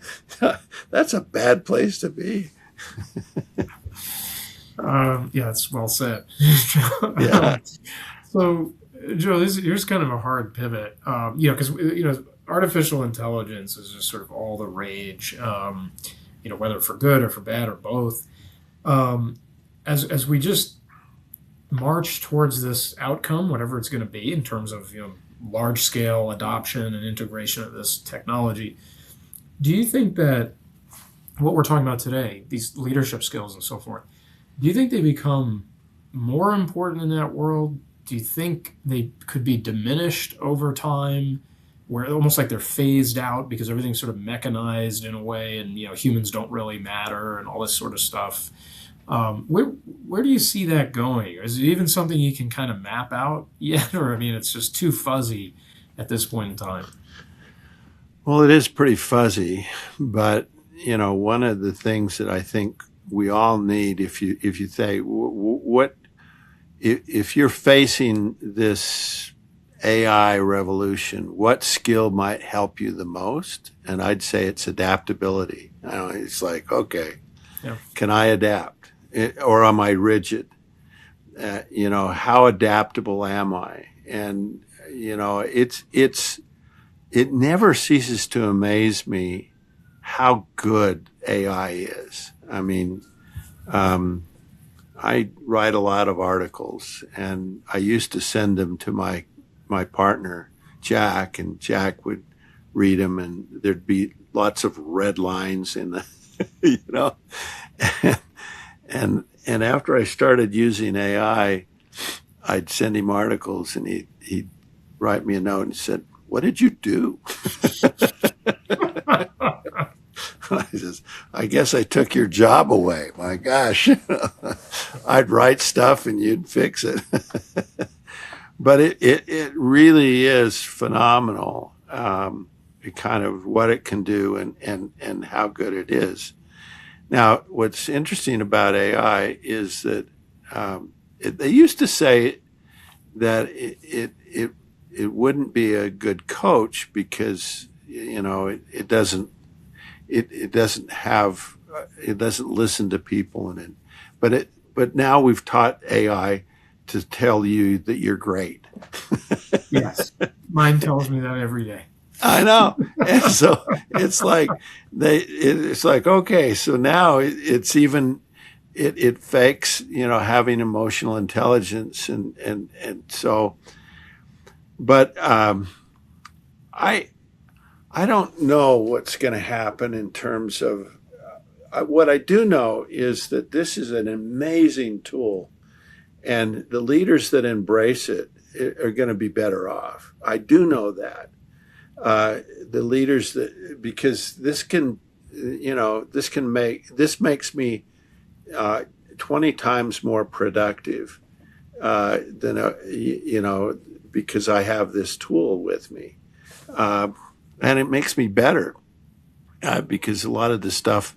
that's a bad place to be. Yeah, it's well said. Yeah. So, Joe, here's kind of a hard pivot, because artificial intelligence is just sort of all the rage, whether for good or for bad or both. As we just march towards this outcome, whatever it's going to be in terms of large scale adoption and integration of this technology, do you think that what we're talking about today, these leadership skills and so forth, do you think they become more important in that world? Do you think they could be diminished over time, where almost like they're phased out because everything's sort of mechanized in a way, and humans don't really matter and all this sort of stuff? Where do you see that going? Is it even something you can kind of map out yet, or it's just too fuzzy at this point in time? Well, it is pretty fuzzy, but one of the things that I think we all need, if you say if you're facing this AI revolution, what skill might help you the most? And I'd say it's adaptability. It's like, okay, Yeah. can I adapt, or am I rigid? How adaptable am I? And it never ceases to amaze me how good AI is. I write a lot of articles, and I used to send them to my partner, Jack, and Jack would read them, and there'd be lots of red lines in the, and after I started using AI, I'd send him articles, and he'd write me a note and said, "What did you do?" I says, "I guess I took your job away. My gosh." I'd write stuff and you'd fix it. But it really is phenomenal, kind of what it can do and how good it is. Now, what's interesting about AI is that they used to say that it wouldn't be a good coach because it doesn't have it doesn't listen to people, but now we've taught AI to tell you that you're great. Yes. Mine tells me that every day. I know. And so it's like it's like, okay, so now it's even, it fakes, having emotional intelligence. And so, but, I, I don't know what's going to happen in terms of, what I do know is that this is an amazing tool, and the leaders that embrace it are going to be better off. I do know that. The leaders that, because this makes me 20 times more productive than because I have this tool with me, and it makes me better because a lot of the stuff,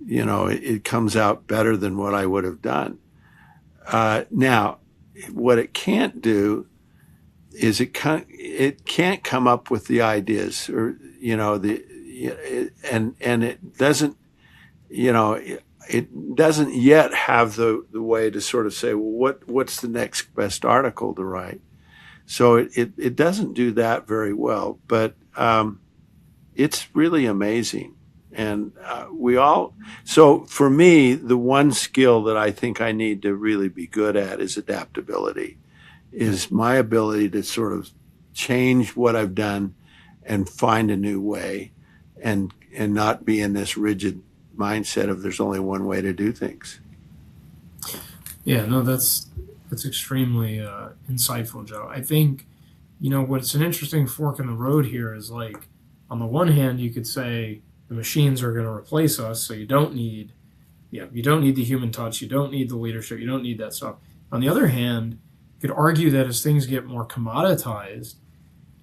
it comes out better than what I would have done. Now, what it can't do is it can't come up with the ideas, or and it doesn't, it doesn't yet have the way to sort of say, well, what's the next best article to write. So it doesn't do that very well, but it's really amazing. And so for me, the one skill that I think I need to really be good at is adaptability, is my ability to sort of change what I've done and find a new way, and not be in this rigid mindset of there's only one way to do things. Yeah, no, that's extremely insightful, Joe. I think, what's an interesting fork in the road here is, like, on the one hand, you could say the machines are going to replace us, so you don't need the human touch, you don't need the leadership, you don't need that stuff. On the other hand, you could argue that as things get more commoditized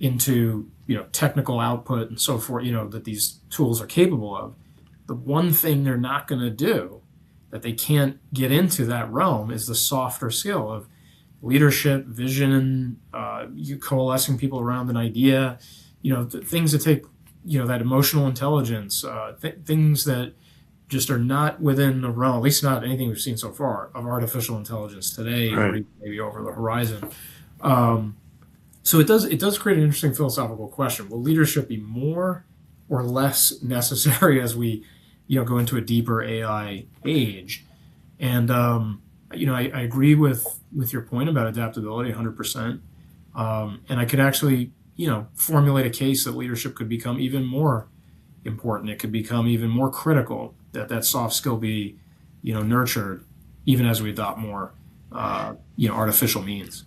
into technical output and so forth, that these tools are capable of, the one thing they're not going to do, that they can't get into that realm, is the softer skill of leadership, vision, you coalescing people around an idea, things that take that emotional intelligence, things that just are not within the realm, at least not anything we've seen so far, of artificial intelligence today, Right. or maybe over the horizon. So it does create an interesting philosophical question. Will leadership be more or less necessary as we go into a deeper AI age? And I agree with your point about adaptability 100%. And I could actually formulate a case that leadership could become even more important. It could become even more critical, that soft skill be nurtured even as we adopt more artificial means.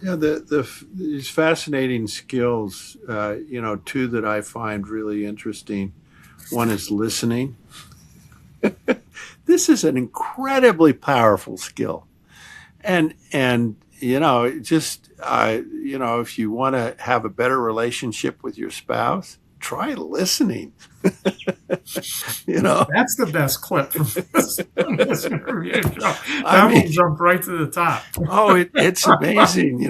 Yeah, these fascinating skills, two that I find really interesting. One is listening. This is an incredibly powerful skill, and just if you want to have a better relationship with your spouse, try listening. That's the best clip from this interview. I mean, will jump right to the top. It's amazing,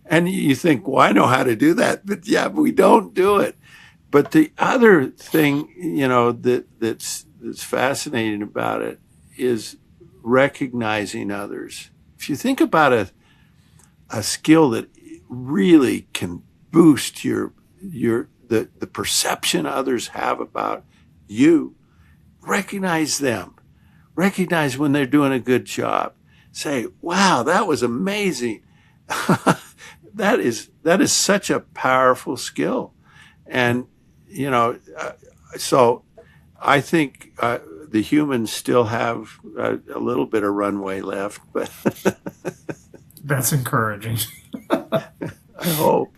and you think, well, I know how to do that, but we don't do it. But the other thing, that's fascinating about it is recognizing others. If you think about a skill that really can boost the perception others have about you, recognize them. Recognize when they're doing a good job. Say, wow, that was amazing. That is such a powerful skill. And, so I think the humans still have a little bit of runway left, but that's encouraging. I hope.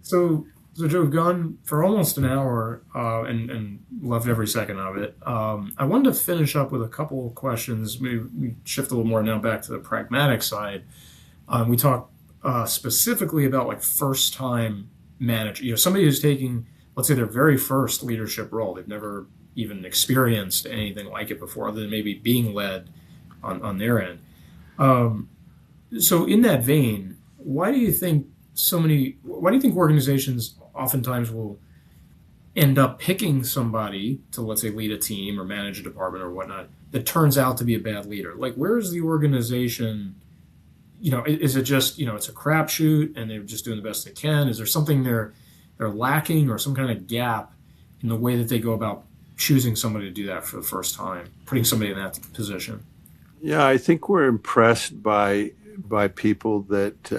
So Joe, we've gone for almost an hour and loved every second of it. I wanted to finish up with a couple of questions. We shift a little more now back to the pragmatic side. We talk specifically about, like, first-time manager. Somebody who's taking, let's say, their very first leadership role. They've never even experienced anything like it before, other than maybe being led on their end. So in that vein, why do you think organizations oftentimes will end up picking somebody to, let's say, lead a team or manage a department or whatnot that turns out to be a bad leader? Like, where is the organization? Is it just, it's a crapshoot and they're just doing the best they can? Is there something they're lacking, or some kind of gap in the way that they go about choosing somebody to do that for the first time, putting somebody in that position? Yeah, I think we're impressed by people that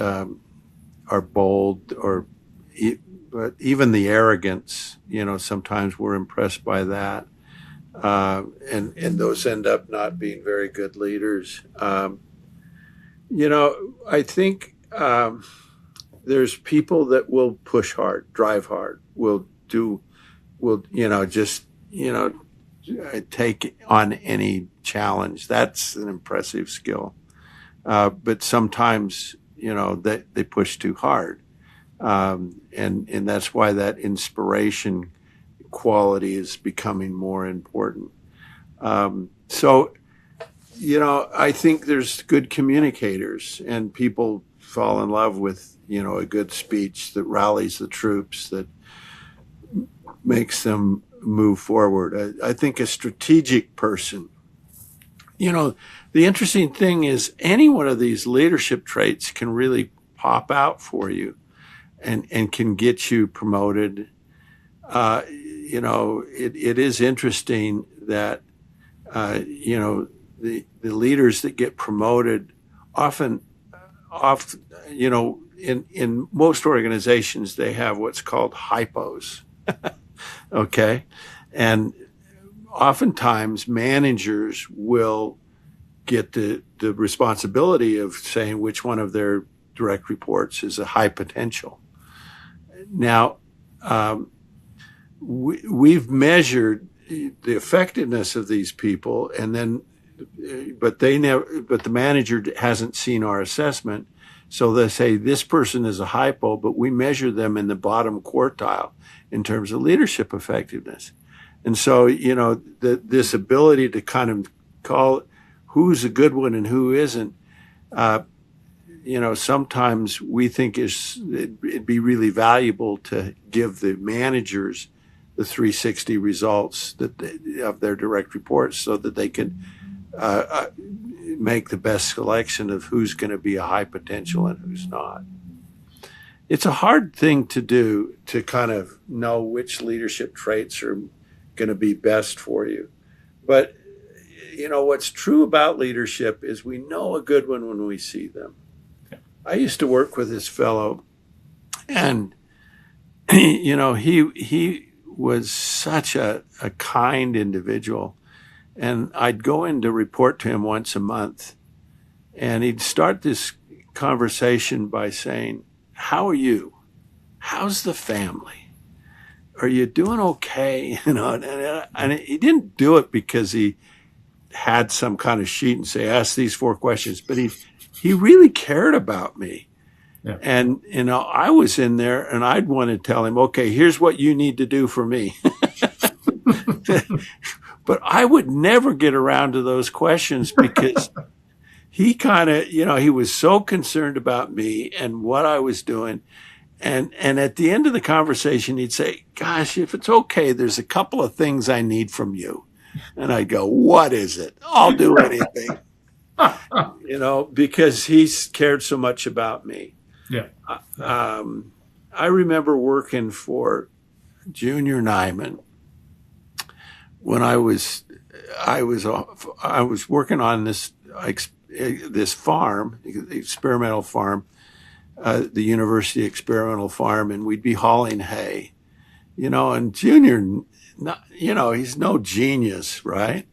are bold, but even the arrogance. Sometimes we're impressed by that, and those end up not being very good leaders. I think there's people that will push hard, drive hard, just take on any challenge. That's an impressive skill. But sometimes, they push too hard. And that's why that inspiration quality is becoming more important. I think there's good communicators, and people fall in love with, a good speech that rallies the troops, that makes them move forward. I think a strategic person, the interesting thing is any one of these leadership traits can really pop out for you and can get you promoted. It is interesting that, the leaders that get promoted often, in most organizations, they have what's called hypos. Okay. And oftentimes managers will get the responsibility of saying which one of their direct reports is a high potential. Now, we've measured the effectiveness of these people, and then, but the manager hasn't seen our assessment. So they say this person is a hypo, but we measure them in the bottom quartile in terms of leadership effectiveness. And so, this ability to kind of call who's a good one and who isn't, sometimes we think it'd be really valuable to give the managers the 360 results of their direct reports, so that they can make the best selection of who's going to be a high potential and who's not. It's a hard thing to do, to kind of know which leadership traits are going to be best for you. But, what's true about leadership is we know a good one when we see them. I used to work with this fellow, and, he was such a kind individual. And I'd go in to report to him once a month, and he'd start this conversation by saying, "How are you? How's the family? Are you doing okay?" And he didn't do it because he had some kind of sheet and say, "Ask these 4 questions," but he really cared about me. Yeah. And, I was in there, and I'd want to tell him, "Okay, here's what you need to do for me." But I would never get around to those questions because he kind of, he was so concerned about me and what I was doing. And at the end of the conversation, he'd say, "Gosh, if it's okay, there's a couple of things I need from you." And I'd go, "What is it? I'll do anything." Because he's cared so much about me. Yeah. I remember working for Junior Nyman when I was working on this farm, the experimental farm, the university experimental farm, and we'd be hauling hay, and Junior, he's no genius, right?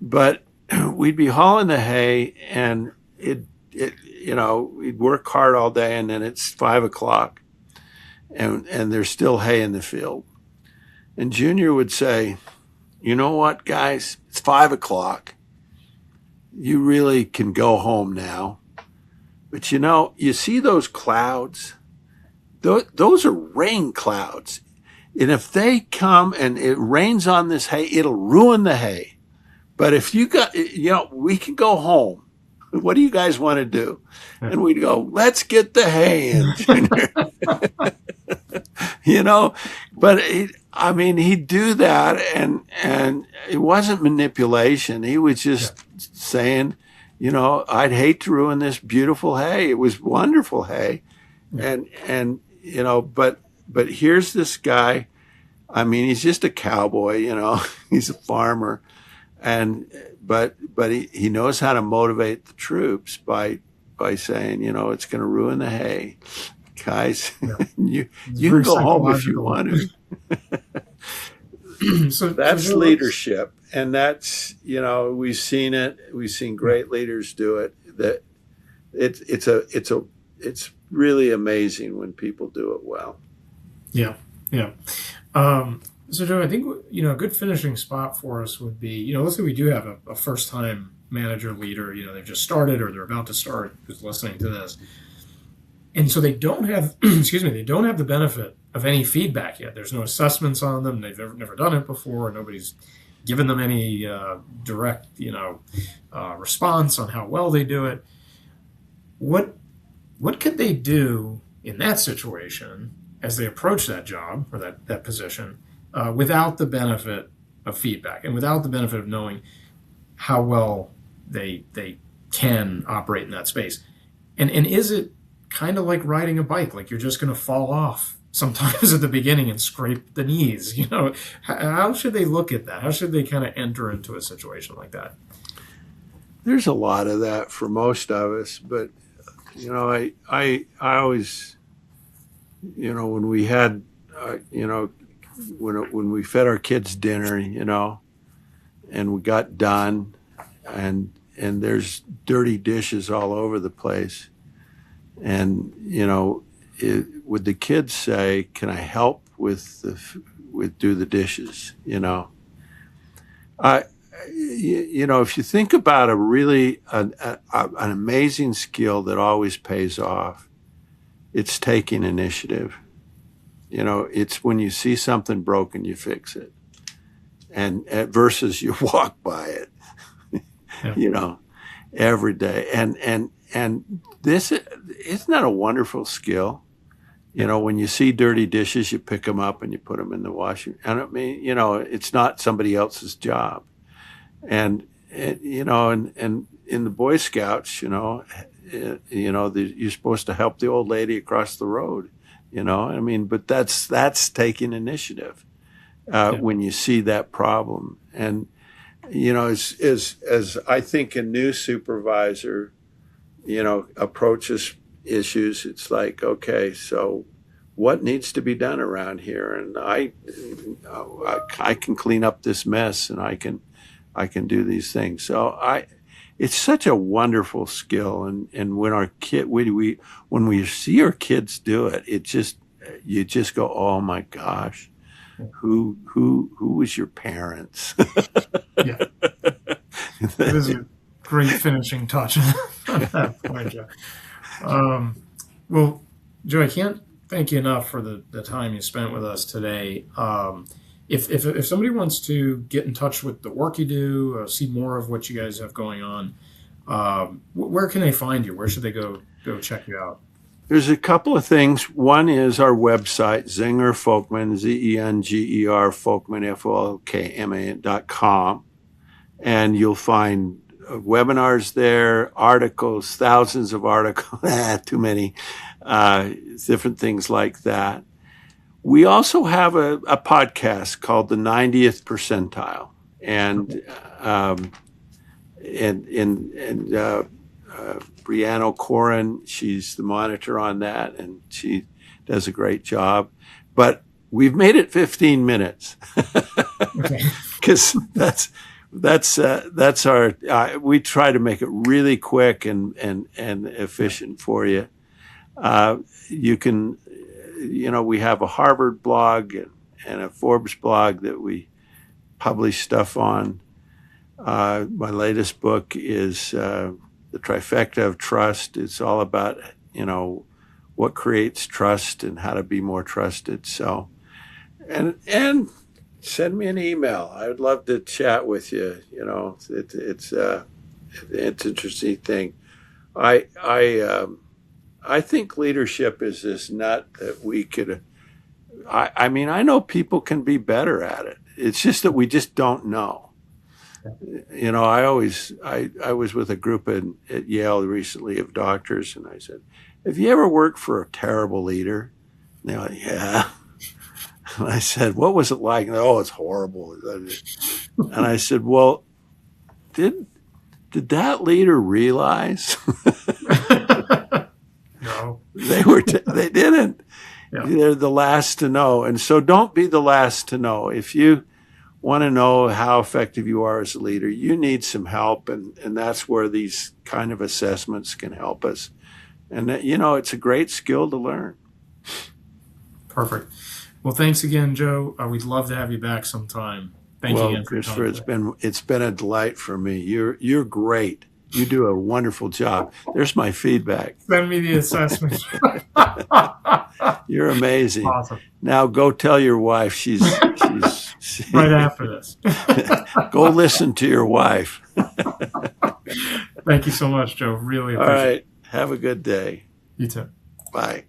But we'd be hauling the hay, and we'd work hard all day, and then it's 5:00, and there's still hay in the field, and Junior would say, "You know what, guys? It's 5:00. You really can go home now. But you see those clouds? Those are rain clouds. And if they come and it rains on this hay, it'll ruin the hay. But if we can go home. What do you guys want to do?" And we'd go, "Let's get the hay in, Junior." But I mean, he'd do that, and it wasn't manipulation. He was Yeah. just saying, I'd hate to ruin this beautiful hay. It was wonderful hay, Yeah. and but here's this guy. I mean, he's just a cowboy, he's a farmer, and but he knows how to motivate the troops by saying, it's going to ruin the hay, guys. Yeah. you It's you can very go home if you psychological. want to. So That's Joe, let's, leadership, and that's we've seen it. We've seen yeah. great leaders do it. That it's really amazing when people do it well. Yeah. Yeah. So Joe, I think a good finishing spot for us would be, let's say we do have a first time manager leader, they've just started or they're about to start who's listening to this. And so they don't have, excuse me, they don't have the benefit of any feedback yet. There's no assessments on them. They've never done it before. Nobody's given them any direct, response on how well they do it. What could they do in that situation as they approach that job or that position without the benefit of feedback and without the benefit of knowing how well they can operate in that space? And is it kind of like riding a bike? Like you're just going to fall off sometimes at the beginning and scrape the knees. How should they look at that? How should they kind of enter into a situation like that? There's a lot of that for most of us, but I always, when we had, when we fed our kids dinner, and we got done, and there's dirty dishes all over the place, and would the kids say, "Can I help with do the dishes?" I if you think about a really an amazing skill that always pays off, it's taking initiative. It's when you see something broken, you fix it, and versus you walk by it, Yeah. every day. And this isn't that a wonderful skill? When you see dirty dishes, you pick them up and you put them in the washing. And I mean, it's not somebody else's job. And and in the Boy Scouts, you're supposed to help the old lady across the road. I mean, but that's taking initiative Yeah. when you see that problem. And as I think a new supervisor, approaches issues, it's like, okay, so what needs to be done around here? And I can clean up this mess, and I can do these things. So it's such a wonderful skill, and when our kid when we see our kids do it, you just go, oh my gosh, who was your parents? Yeah. That is a great finishing touch on that point, Joe. Well, Joe, I can't thank you enough for the time you spent with us today. If somebody wants to get in touch with the work you do, see more of what you guys have going on, where can they find you? Where should they go check you out? There's a couple of things. One is our website, Zenger Folkman, Zenger Folkman, Folkman.com. And you'll find webinars there, articles, thousands of articles, too many, different things like that. We also have a podcast called The 90th Percentile. And Brianna Corin, she's the monitor on that, and she does a great job. But we've made it 15 minutes because that's our. We try to make it really quick and efficient for you. You can, we have a Harvard blog and a Forbes blog that we publish stuff on. My latest book is The Trifecta of Trust. It's all about, what creates trust and how to be more trusted. So, and send me an email. I would love to chat with you. It's an interesting thing. I think leadership is this nut that we could I mean, I know people can be better at it. It's just that we just don't know. You know, I was with a group at Yale recently of doctors, and I said, have you ever worked for a terrible leader? And they're like, yeah. And I said, what was it like? And they're, oh, it's horrible. And I said, well, did that leader realize? No. They didn't. Yeah. They're the last to know. And so don't be the last to know. If you want to know how effective you are as a leader, you need some help. And that's where these kind of assessments can help us. And, you know, it's a great skill to learn. Perfect. Well, thanks again, Joe. We'd love to have you back sometime. Thank you again for Christopher, your time. it's been a delight for me. You're great. You do a wonderful job. There's my feedback. Send me the assessment. You're amazing. Awesome. Now go tell your wife she's Right after this. Go listen to your wife. Thank you so much, Joe. Really appreciate it. All right. Have a good day. You too. Bye.